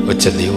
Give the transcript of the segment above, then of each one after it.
وہ چلے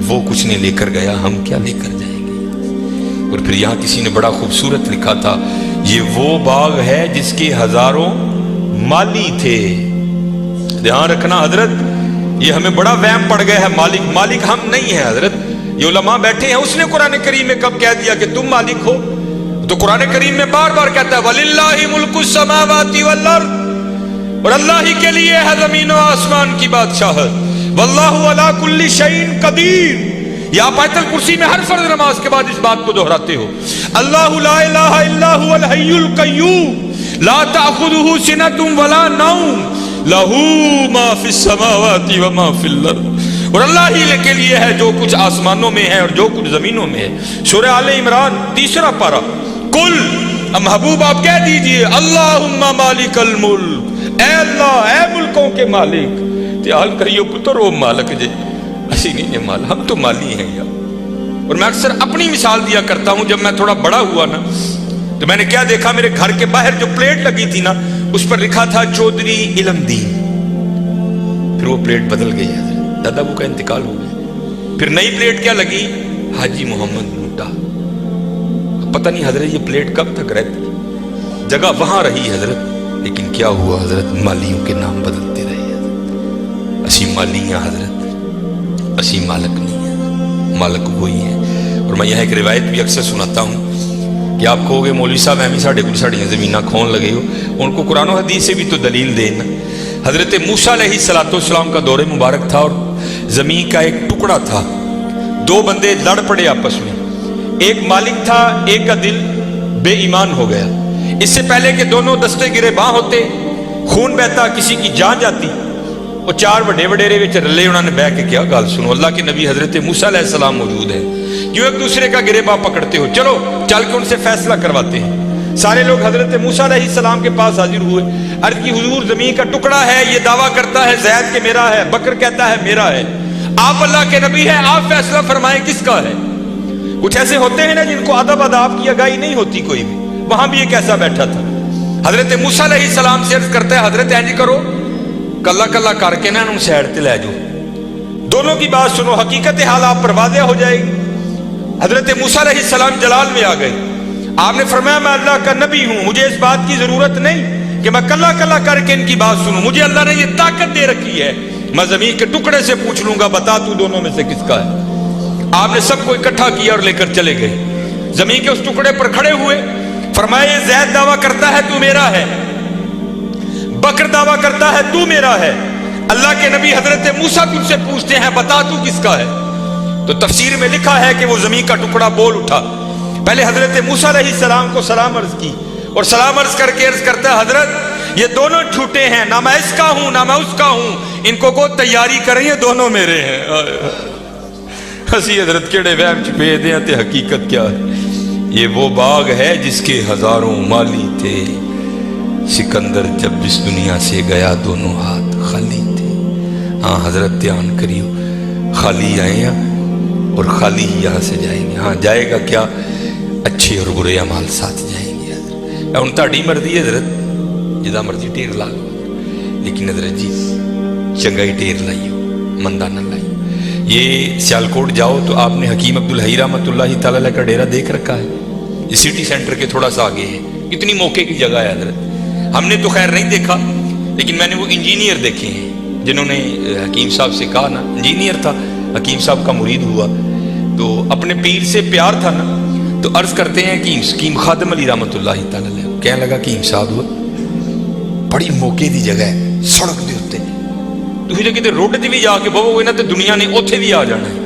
وہ کچھ نہیں لے کر گیا، ہم کیا لے کر جائیں گے؟ اور پھر یہاں کسی نے بڑا خوبصورت لکھا تھا، یہ وہ باغ ہے جس کے ہزاروں مالی تھے۔ دھیان رکھنا حضرت، یہ ہمیں بڑا وہم پڑ گیا ہے، مالک ہم نہیں ہیں حضرت۔ یہ علماء بیٹھے ہیں، اس نے قرآن کریم میں کب کہہ دیا کہ تم مالک ہو؟ تو قرآن کریم میں بار بار کہتا ہے وَلِلَّهِ مُلْكُ السَّمَاوَاتِ وَالْأَرْضِ، اور اللہ ہی کے لیے ہے زمین و آسمان کی بادشاہت۔ وَاللَّهُ عَلَى كُلِّ شَيْءٍ قَدِيرٌ، یہ آپ آیت الکرسی میں ہر فرض نماز کے بعد اس بات کو دہراتے ہو۔ اللہ لا الہ الا هو الحی القیوم لا تأخذہ سنۃ ولا نوم لہ ما فی السماوات وما فی الارض، اور اللہ ہی کے لیے ہے جو کچھ آسمانوں میں ہے اور جو کچھ زمینوں میں ہے۔ سورہ آل عمران 3 پارہ، کل محبوب آپ کہہ دیجئے اللہم مالک الملک، اے اللہ اے ملکوں کے مالک۔ تیال کریو پتر وہ مالک جے، اسی نہیں ہے مال، ہم تو مالی ہیں یار۔ اور میں اکثر اپنی مثال دیا کرتا ہوں، جب میں تھوڑا بڑا ہوا نا تو میں نے کیا دیکھا، میرے گھر کے باہر جو پلیٹ لگی تھی نا اس پر لکھا تھا چودھری علم دین، پھر وہ پلیٹ بدل گئی حضرت، دادا ابو کا انتقال ہو گیا، پھر نئی پلیٹ کیا لگی، حاجی محمد نوٹا۔ پتہ نہیں حضرت یہ پلیٹ کب تک رہتی، جگہ وہاں رہی حضرت، لیکن کیا ہوا حضرت، مالیوں کے نام بدلتے رہے حضرت۔ اسی مالی ہیں حضرت، اسی مالک نہیں ہے، مالک وہی ہے۔ اور میں یہاں ایک روایت بھی اکثر سناتا ہوں کہ آپ کہو گے مولوی صاحب ایمی ساڑھے کچھ ساڑھیاں زمینہ کھون لگے ہو، ان کو قرآن و حدیث سے بھی تو دلیل دینا۔ حضرت موسیٰ علیہ السلام کا دور مبارک تھا اور زمین کا ایک ٹکڑا تھا، 2 بندے لڑ پڑے آپس میں، ایک مالک تھا، ایک کا دل بے ایمان ہو گیا۔ اس سے پہلے کہ دونوں دستے گرے باں ہوتے، خون بہتا، کسی کی جان جاتی، وہ 4 بڑے وڈیرے وچ رلے، انہوں نے بہ کے کیا گال سنو، اللہ کے نبی حضرت موسیٰ علیہ السلام موجود ہے، کیوں ایک دوسرے کا گریباں پکڑتے ہو، چلو چل کے ان سے فیصلہ کرواتے ہیں۔ سارے لوگ حضرت موسیٰ علیہ السلام کے پاس حاضر ہوئے، عرض کی حضور زمین کا ٹکڑا ہے، یہ دعویٰ کرتا ہے زید کہ میرا ہے، بکر کہتا ہے میرا ہے، آپ اللہ کے نبی ہیں، آپ فیصلہ فرمائیں کس کا ہے۔ کچھ ایسے ہوتے ہیں نا جن کو ادب اداب کی آگاہی نہیں ہوتی کوئی بھی، وہاں بھی ایک ایسا بیٹھا تھا۔ حضرت موسیٰ علیہ السلام سے عرض کرتا ہے حضرت اینج کرو کلا کلا کر کے نا انہوں سیڈ تے لے جاؤ، دونوں کی بات سنو، حقیقت حال آپ پر واضح ہو جائے گی۔ حضرت موسیٰ علیہ السلام جلال میں آ گئے، آپ نے فرمایا میں اللہ کا نبی ہوں، مجھے اس بات کی ضرورت نہیں کہ میں کلا کلا کر کے ان کی بات سنوں، مجھے اللہ نے یہ طاقت دے رکھی ہے، میں زمین کے ٹکڑے سے پوچھ لوں گا بتا تو دونوں میں سے کس کا ہے۔ آپ نے سب کو اکٹھا کیا اور لے کر چلے گئے، زمین کے اس ٹکڑے پر کھڑے ہوئے، فرمایا یہ زید دعویٰ کرتا ہے تو میرا ہے، بکر دعویٰ کرتا ہے تو میرا ہے، اللہ کے نبی حضرت موسیٰ تجھ سے پوچھتے ہیں بتا تو کس کا ہے۔ تو تفسیر میں لکھا ہے کہ وہ زمین کا ٹکڑا بول اٹھا، پہلے حضرت موسیٰ علیہ السلام کو سلام عرض کی، اور سلام عرض کر کے عرض کرتا ہے حضرت یہ دونوں جھوٹے ہیں، نہ میں اس کا ہوں نہ میں اس کا ہوں، ان کو تیاری کریں، یہ دونوں میرے ہیں۔ ہسی حضرت کیڑے وہم چھپے دیں تے حقیقت کیا ہے، یہ وہ باغ ہے جس کے ہزاروں مالی تھے، سکندر جب اس دنیا سے گیا دونوں ہاتھ خالی تھے۔ ہاں حضرت دھیان کریو، خالی آئے ہیں اور خالی ہی یہاں سے جائیں گے۔ ہاں جائے گا کیا، اچھے اور برے اعمال ساتھ جائیں گے حضرت۔ ان تاڑی مرضی حضرت جدا مرضی ٹیر لا لو، لیکن حضرت جی چنگائی ٹیر لائیو، مندہ نہ لائیو۔ یہ سیالکوٹ جاؤ تو آپ نے حکیم عبدالحی رحمۃ اللہ تعالیٰ علیہ کا ڈیرہ دیکھ رکھا ہے، یہ سٹی سینٹر کے تھوڑا سا آگے ہے، کتنی موقع کی جگہ ہے حضرت۔ ہم نے تو خیر نہیں دیکھا، لیکن میں نے وہ انجینئر دیکھے ہیں جنہوں نے حکیم صاحب سے کہا نا، انجینئر تھا، حکیم صاحب کا مرید ہوا تو اپنے پیر سے پیار تھا نا، تو عرض کرتے ہیں کہ حکیم خادم علی رحمۃ اللہ تعالیٰ علیہ کہنے لگا کہ حکیم صاحب ہوا بڑی موقع دی جگہ ہے، سڑک دے ہوتے تھی جی کتے روڈ تے بھی جا کے بہو گے نا تو دنیا نے اوتھے بھی آ جانا ہے،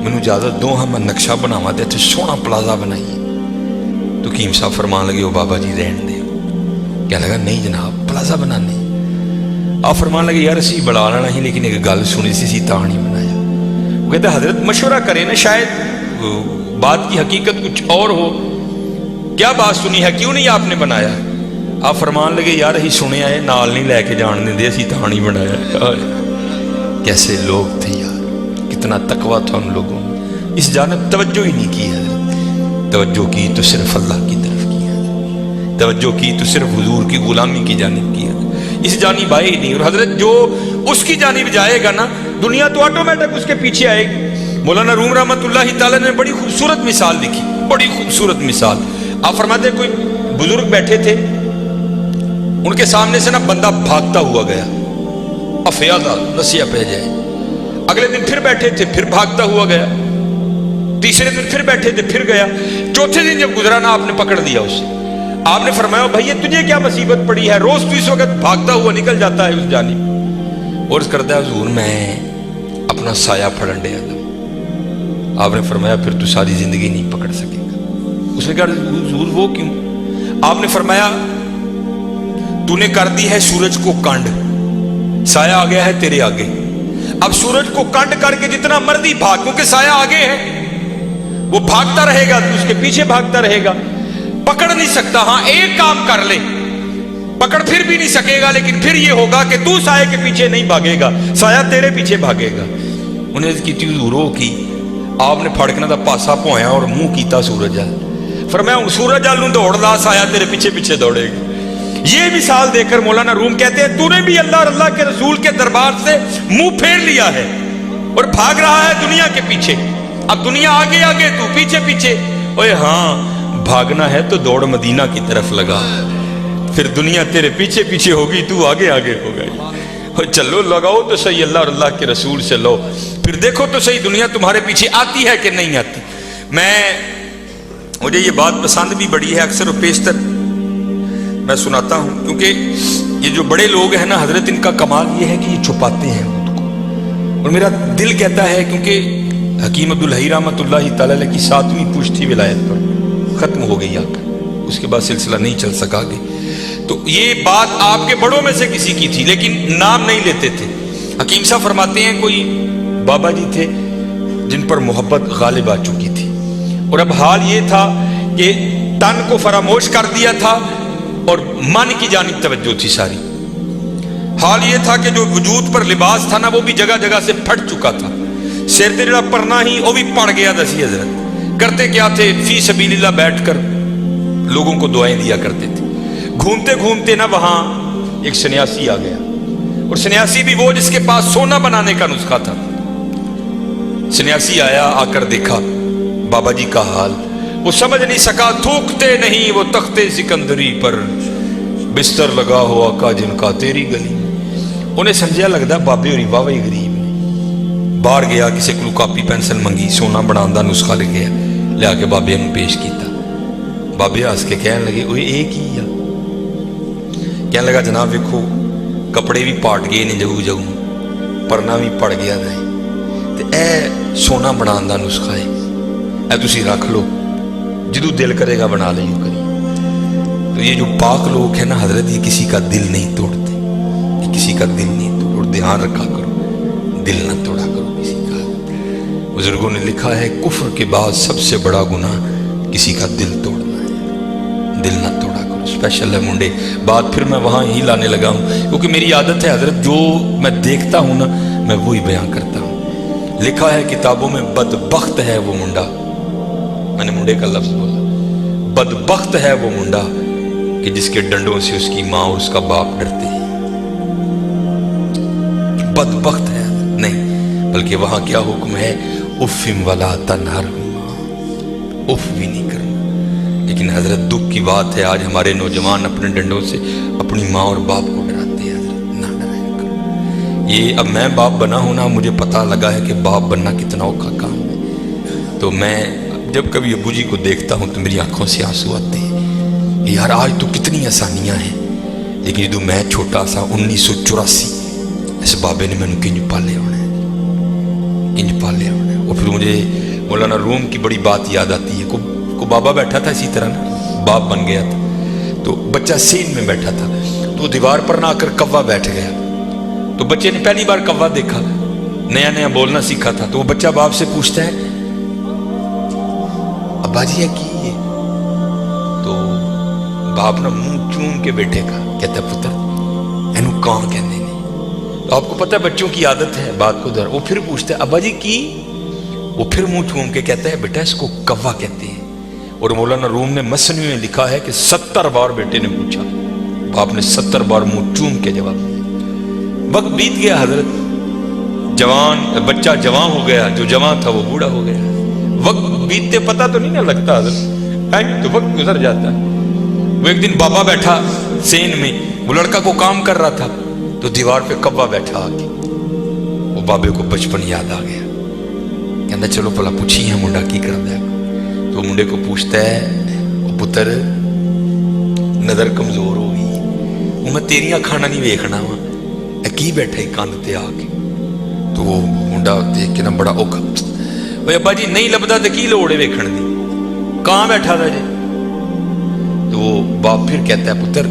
مینوں اجازت دو ہاں میں نقشہ بناواں تے اتنے سونا پلازا بنائیے۔ تو حکیم صاحب فرمان لگے وہ بابا جی رہن دے، کہنے لگا نہیں جناب پلازا بنانے، آپ فرمان لگے یار اسی بڑا لینا ہی، لیکن ایک گل سنی سی تا نہیں بنایا۔ وہ کہتا حضرت مشورہ کرے نا، شاید بات کی حقیقت کچھ اور ہو، کیا بات سنی ہے کیوں نہیں آپ نے بنایا؟ آپ فرمان لگے یار ہی سنے آئے نال نہیں لے کے جان دیں دے، اسی تا نہیں بنایا۔ کیسے لوگ تھے یار، کتنا تقویٰ تھا ان لوگوں میں، اس جانب توجہ ہی نہیں کی حضرت، توجہ کی تو صرف اللہ کی طرف کی حضرت، توجہ کی تو صرف حضور کی غلامی کی جانب کی حضرت، اس جانب آئے ہی نہیں۔ اور حضرت جو اس کی جانب جائے گا نا दुनिया तो ऑटोमेटिक उसके पीछे आएगी। मौलाना रूम रहमतुल्लाहि तआला ने बड़ी खूबसूरत मिसाल लिखी, बड़ी खूबसूरत मिसाल। आप फरमाते कोई बुजुर्ग बैठे थे, उनके सामने से ना बंदा भागता हुआ गया, अफयादा नसिया पह जाए। अगले दिन फिर बैठे थे, फिर भागता हुआ गया। तीसरे दिन फिर बैठे थे, फिर गया। चौथे दिन जब गुजरा ना, आपने पकड़ लिया उसे। आपने फरमाया भैया तुझे क्या मुसीबत पड़ी है, रोज तू इस वक्त भागता हुआ निकल जाता है उस जानिब। और करता है हुजूर मैं अपना साया फड़न डे आदम। आपने फरमाया फिर तू सारी जिंदगी नहीं पकड़ सकेगा। उसने कहा हुजूर वो क्यों? आपने फरमाया तूने कर दी है सूरज को कांड, साया आ गया है तेरे आगे। अब सूरज को कांड करके जितना मर्जी भाग, क्योंकि साया आगे है, वो भागता रहेगा, तू उसके पीछे भागता रहेगा, पकड़ नहीं सकता। हाँ एक काम कर ले, पकड़ फिर भी नहीं सकेगा, लेकिन फिर ये होगा कि तू साये के पीछे नहीं भागेगा, साया तेरे पीछे भागेगा। उन्हें की रो की आपने फड़कना दा पासा पोया और मुंह कीता सूरज अल। फिर मैं सूरज अल दौड़ ला, साया तेरे पीछे पीछे दौड़ेगा। ये मिसाल देकर मौलाना रूम कहते हैं तूने भी अल्लाह और अल्लाह के रसूल के दरबार से मुंह फेर लिया है और भाग रहा है दुनिया के पीछे। अब दुनिया आगे आगे, तू पीछे पीछे। ओए हाँ भागना है तो दौड़ मदीना की तरफ लगा, फिर दुनिया तेरे पीछे पीछे होगी, तू आगे आगे होगा। चलो लगाओ तो सही अल्लाह और अल्लाह के रसूल से लो, फिर देखो तो सही दुनिया तुम्हारे पीछे आती है कि नहीं आती। मुझे ये बात पसंद भी बड़ी है, अक्सर और पेशतर मैं सुनाता हूं, क्योंकि ये जो बड़े लोग हैं ना हजरत, इनका कमाल ये है कि ये छुपाते हैं खुद को। और मेरा दिल कहता है, क्योंकि हकीम अब्दुल हई रहमतुल्लाहि तआला की 7वीं पुश्त थी विलायत पर, खत्म हो गई आकर, उसके बाद सिलसिला नहीं चल सका आगे। तो ये बात आपके बड़ों में से किसी की थी, लेकिन नाम नहीं लेते थे। हकीम साहब फरमाते हैं कोई बाबा जी थे जिन पर मोहब्बत गालिब आ चुकी थी, और अब हाल ये था कि तन को फरामोश कर दिया था और मन की जानिब तवज्जो थी सारी। हाल ये था कि जो वजूद पर लिबास था ना, वो भी जगह जगह से फट चुका था। सिर ते जड़ा परना ही वो भी पड़ गया। दसी हजरत करते क्या थे, फी सबीलिल्लाह बैठकर लोगों को दुआएं दिया करते थे। घूमते घूमते ना वहां एक सन्यासी आ गया, और सन्यासी भी वो जिसके पास सोना बनाने का नुस्खा था। सन्यासी आया, आकर देखा बाबा जी का हाल, वो समझ नहीं सका, थूकते नहीं वो तख्ते सिकंदरी पर, बिस्तर लगा हुआ का जिनका तेरी गली। उन्हें समझा लगता बाबे होरी वाह ही गरीब ने। बाहर गया, किसी को कापी पेंसिल मंगी, सोना बनाने का नुस्खा लिखिया, लिया के बाबे नूं पेश किया। बाबे हस के कहन लगे ओए ये की आ? कहन लगा जनाब वेखो कपड़े भी पाट गए ने जगू जगू, परना भी पड़ गया है, ते ए सोना बनाने का नुस्खा है, ए तुसी रख लो, जिदू दिल करेगा बना ले करी। तो ये जो पाक लोग हैं ना हजरत, ये किसी का दिल नहीं तोड़ते, ये किसी का दिल नहीं तोड़। ध्यान रखा करो, दिल ना तोड़ा करो किसी का। बुजुर्गों ने लिखा है कुफ्र के बाद सबसे बड़ा गुनाह किसी का दिल तोड़ना है, दिल ना तोड़ा करो। स्पेशल है मुंडे, बात फिर मैं वहां ही लाने लगा हूं, क्योंकि मेरी आदत है हजरत, जो मैं देखता हूं ना मैं वही बयान करता हूं। लिखा है किताबों में बदबख्त है वो मुंडा, मैंने मुंडे का लफ्ज बोला, बदबख्त है वो मुंडा कि जिसके डंडों से उसकी मां और उसका बाप डरते हैं। बदबख्त है नहीं, बल्कि वहां क्या हुक्म है, उफ़िम वला तनहरहुमा, उफ भी नहीं करना। लेकिन हजरत दुख की बात है, आज हमारे नौजवान अपने डंडों से अपनी माँ और बाप को डराते हैं। हजरत ना डराया करो। ये अब मैं बाप बना हूं ना, मुझे पता लगा है कि बाप बनना कितना औखा काम है। तो मैं जब कभी अबू जी को देखता हूं तो मेरी आंखों से आंसू आते हैं, यार आज तो कितनी आसानियां हैं, लेकिन जो मैं छोटा सा 1984 इस बाबे ने मैंने किंज पाले होना है, किंज पाले होना है। और फिर मुझे मौलाना रूम की बड़ी बात याद आती है। को बाबा बैठा था इसी तरह ना, बाप बन गया था, तो बच्चा सीन में बैठा था, तो दीवार पर ना आकर कौवा बैठ गया। तो बच्चे ने पहली बार कौवा देखा, नया नया बोलना सीखा था। तो वो बच्चा बाप से पूछता है अब्बा जी है की ये? तो बाप ना मुंह चूम के बैठे का कहता पुत्र एनू कां कहते हैं। तो आपको पता है बच्चों की आदत है बात को दर। वो फिर पूछता है अब्बा जी की? वो फिर मुंह चूम के कहता है बेटा इसको कौवा कहते हैं। और मौलाना रूम ने मसनवी में लिखा है कि 70 बार बेटे ने पूछा, बाप ने 70 बार मुंह चूम के जवाब दिया। वक्त बीत गया हजरत, जवान बच्चा जवान हो गया, जो जवान था वो बूढ़ा हो गया। वक्त बीतते पता तो नहीं ना लगता, टाइम तो वक्त गुजर जाता है। वो एक दिन बाबा बैठा सेन में, वो लड़का को काम कर रहा था, तो दीवार पे कब्बा बैठा आके, वो बाबे को बचपन याद आ गया। कहता चलो भला पूछी है मुंडा की करता है। तो मुंडे को पूछता है, वो पुत्र नजर कमजोर हो गई, वो मैं तेरिया खाना नहीं वेखना वा, की बैठा ही कंध ते आके। तो वो मुंडा देख के ना बड़ा औखा, भाई अब्बा जी नहीं लभदा तो की लोड़ है वेखण दी, कहाँ बैठा था जी। तो वो बाप फिर कहता है पुत्र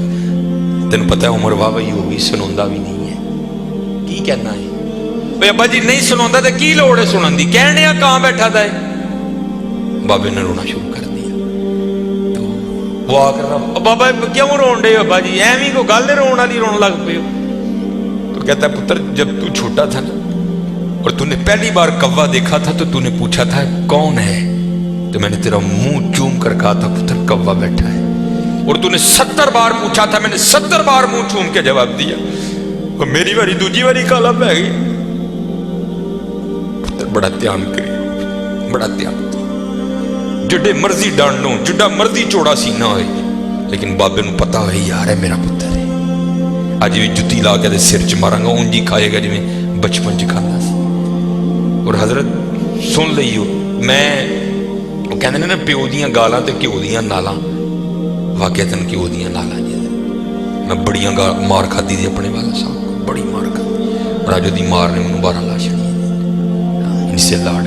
तेन पता है उम्र वाह ही होगी, सुनांदा भी नहीं है, की कहना है। भाई अब्बा जी नहीं सुनांदा तो की लोड़ है सुनन दी, कहने कहाँ बैठा था। बाबे ने रोना शुरू कर दिया। तो वो आकर बाबा क्यों रोन डे अब्बा जी, एवं को गल रोन वाली रोन लग पे। तो कहता पुत्र जब तू छोटा था ना और तूने पहली बार कौवा देखा था तो तूने पूछा था कौन है, तो मैंने तेरा मुंह चूम कर कहा था पुत्र कौवा बैठा है। और तूने 70 बार पूछा था, मैंने 70 बार मुंह चूम के जवाब दिया, और मेरी बारी दूजी बारी काला पै गई। पुत्र बड़ा ध्यान करिए, बड़ा ध्यान, जिड्डे मर्जी डंड लो, जिड्डा मर्जी चौड़ा सीना होए, लेकिन बाबे नूं पता हो यार है मेरा पुत्र है। अज भी जुत्ती ला के सिर च मारांगा, उंज ही खाएगा जिवें बचपन च खांदा सी। और हजरत सुन लईओ, मैं वो कहते ने ना प्यो दियां गालां ते घ्यो दियां नालां, वाकईतन घ्यो दियां नालां जी। मैं बड़ियां मार खाधी थी अपने वाला साहब को, बड़ी मार खाधी, और अज ओहदी मार ने मैनूं 12 ला छड़ी, इनसे लाड़